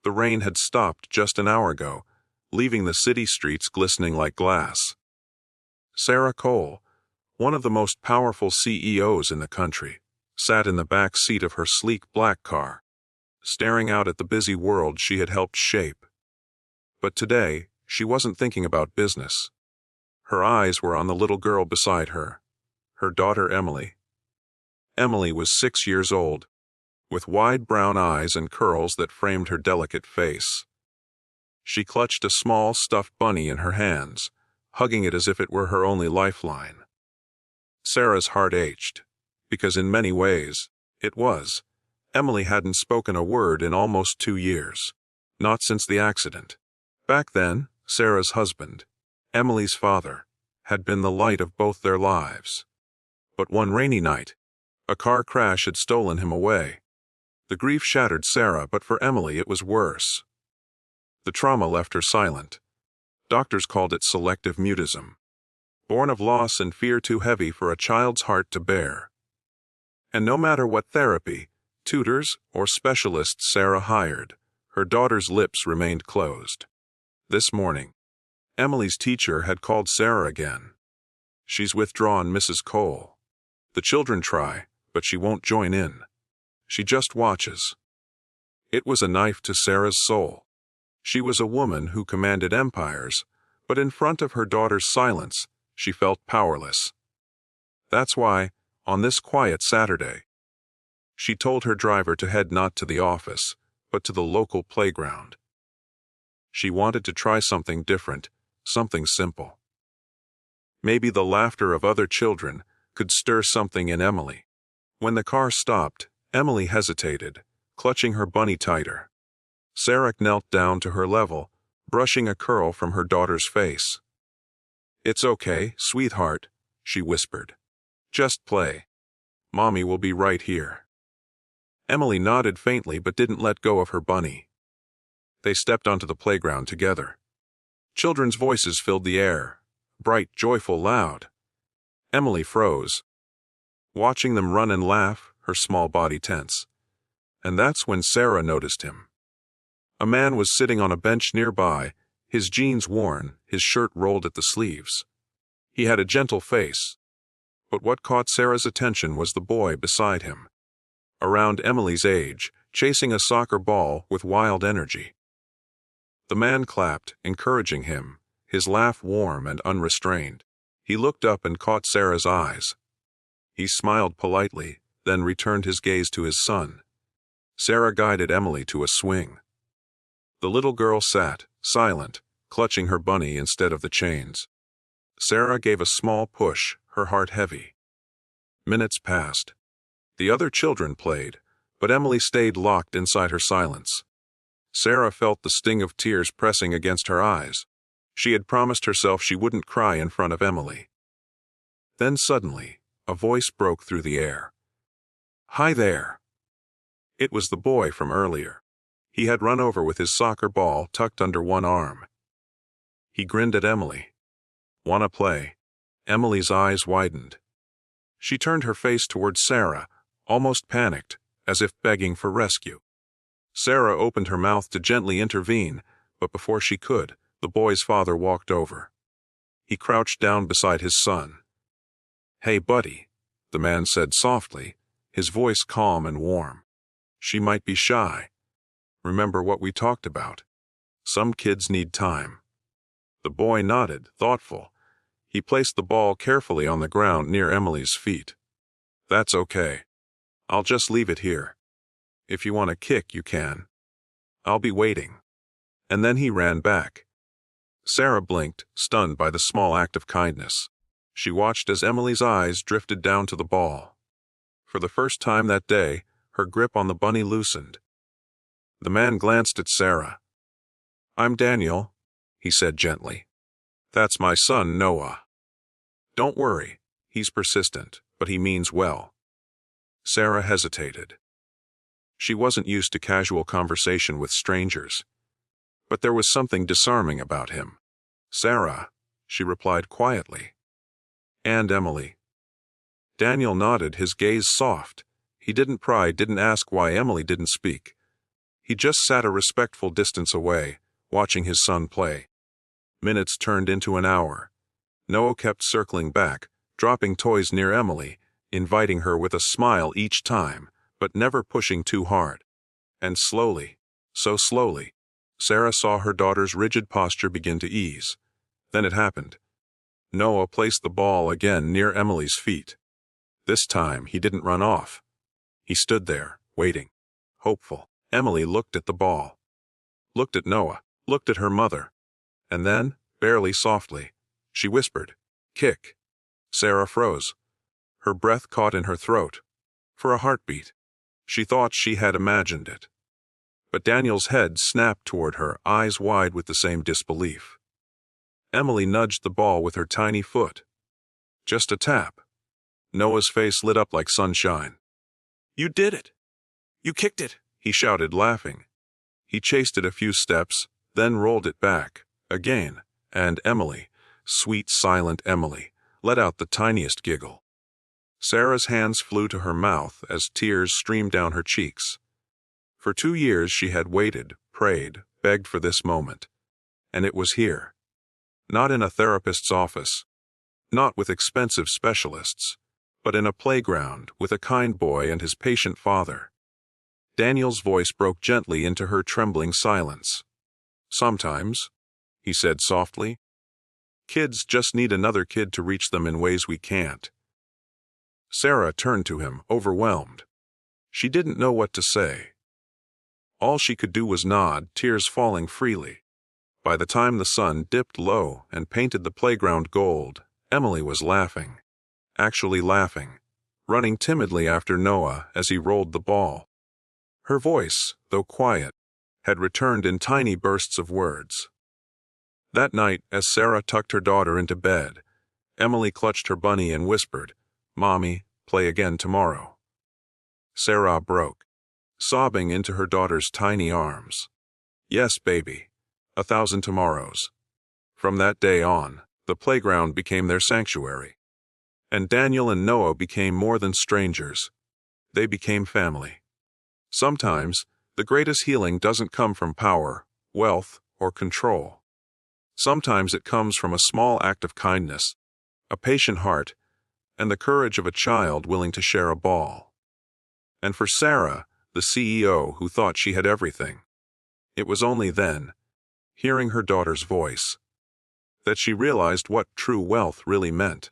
The rain had stopped just an hour ago, leaving the city streets glistening like glass. Sarah Cole, one of the most powerful CEOs in the country, sat in the back seat of her sleek black car, staring out at the busy world she had helped shape. But today, she wasn't thinking about business. Her eyes were on the little girl beside her, her daughter Emily. Emily was 6 years old, with wide brown eyes and curls that framed her delicate face. She clutched a small stuffed bunny in her hands, hugging it as if it were her only lifeline. Sarah's heart ached, because in many ways, it was. Emily hadn't spoken a word in almost 2 years, not since the accident. Back then, Sarah's husband, Emily's father, had been the light of both their lives. But one rainy night, a car crash had stolen him away. The grief shattered Sarah, but for Emily it was worse. The trauma left her silent. Doctors called it selective mutism, born of loss and fear too heavy for a child's heart to bear. And no matter what therapy, tutors, or specialists Sarah hired, her daughter's lips remained closed. This morning, Emily's teacher had called Sarah again. "She's withdrawn, Mrs. Cole. The children try, but she won't join in. She just watches." It was a knife to Sarah's soul. She was a woman who commanded empires, but in front of her daughter's silence, she felt powerless. That's why, on this quiet Saturday, she told her driver to head not to the office, but to the local playground. She wanted to try something different, something simple. Maybe the laughter of other children could stir something in Emily. When the car stopped, Emily hesitated, clutching her bunny tighter. Sarah knelt down to her level, brushing a curl from her daughter's face. "It's okay, sweetheart," she whispered. "Just play. Mommy will be right here." Emily nodded faintly but didn't let go of her bunny. They stepped onto the playground together. Children's voices filled the air, bright, joyful, loud. Emily froze, watching them run and laugh, her small body tense. And that's when Sarah noticed him. A man was sitting on a bench nearby, his jeans worn, his shirt rolled at the sleeves. He had a gentle face, but what caught Sarah's attention was the boy beside him, around Emily's age, chasing a soccer ball with wild energy. The man clapped, encouraging him, his laugh warm and unrestrained. He looked up and caught Sarah's eyes. He smiled politely, then returned his gaze to his son. Sarah guided Emily to a swing. The little girl sat, silent, clutching her bunny instead of the chains. Sarah gave a small push, her heart heavy. Minutes passed. The other children played, but Emily stayed locked inside her silence. Sarah felt the sting of tears pressing against her eyes. She had promised herself she wouldn't cry in front of Emily. Then suddenly, a voice broke through the air. "Hi there." It was the boy from earlier. He had run over with his soccer ball tucked under one arm. He grinned at Emily. "Wanna play?" Emily's eyes widened. She turned her face towards Sarah, almost panicked, as if begging for rescue. Sarah opened her mouth to gently intervene, but before she could, the boy's father walked over. He crouched down beside his son. "Hey, buddy," the man said softly, his voice calm and warm. "She might be shy. Remember what we talked about. Some kids need time." The boy nodded, thoughtful. He placed the ball carefully on the ground near Emily's feet. "That's okay. I'll just leave it here. If you want to kick, you can. I'll be waiting." And then he ran back. Sarah blinked, stunned by the small act of kindness. She watched as Emily's eyes drifted down to the ball. For the first time that day, her grip on the bunny loosened. The man glanced at Sarah. "I'm Daniel," he said gently. "That's my son, Noah. Don't worry, he's persistent, but he means well." Sarah hesitated. She wasn't used to casual conversation with strangers. But there was something disarming about him. "Sarah," she replied quietly. "And Emily." Daniel nodded, his gaze soft. He didn't pry, didn't ask why Emily didn't speak. He just sat a respectful distance away, watching his son play. Minutes turned into an hour. Noah kept circling back, dropping toys near Emily, inviting her with a smile each time, but never pushing too hard. And slowly, so slowly, Sarah saw her daughter's rigid posture begin to ease. Then it happened. Noah placed the ball again near Emily's feet. This time he didn't run off. He stood there, waiting, hopeful. Emily looked at the ball, looked at Noah, looked at her mother, and then, barely softly, she whispered, "Kick." Sarah froze. Her breath caught in her throat. For a heartbeat, she thought she had imagined it. But Daniel's head snapped toward her, eyes wide with the same disbelief. Emily nudged the ball with her tiny foot. Just a tap. Noah's face lit up like sunshine. "You did it! You kicked it!" he shouted, laughing. He chased it a few steps, then rolled it back, again, and Emily, sweet silent Emily, let out the tiniest giggle. Sarah's hands flew to her mouth as tears streamed down her cheeks. For 2 years she had waited, prayed, begged for this moment. And it was here. Not in a therapist's office, not with expensive specialists, but in a playground with a kind boy and his patient father. Daniel's voice broke gently into her trembling silence. "Sometimes," he said softly, "kids just need another kid to reach them in ways we can't." Sarah turned to him, overwhelmed. She didn't know what to say. All she could do was nod, tears falling freely. By the time the sun dipped low and painted the playground gold, Emily was laughing. Actually laughing, running timidly after Noah as he rolled the ball. Her voice, though quiet, had returned in tiny bursts of words. That night, as Sarah tucked her daughter into bed, Emily clutched her bunny and whispered, "Mommy, play again tomorrow." Sarah broke, sobbing into her daughter's tiny arms. "Yes, baby, 1,000 tomorrows." From that day on, the playground became their sanctuary. And Daniel and Noah became more than strangers. They became family. Sometimes, the greatest healing doesn't come from power, wealth, or control. Sometimes it comes from a small act of kindness, a patient heart, and the courage of a child willing to share a ball. And for Sarah, the CEO who thought she had everything, it was only then, hearing her daughter's voice, that she realized what true wealth really meant.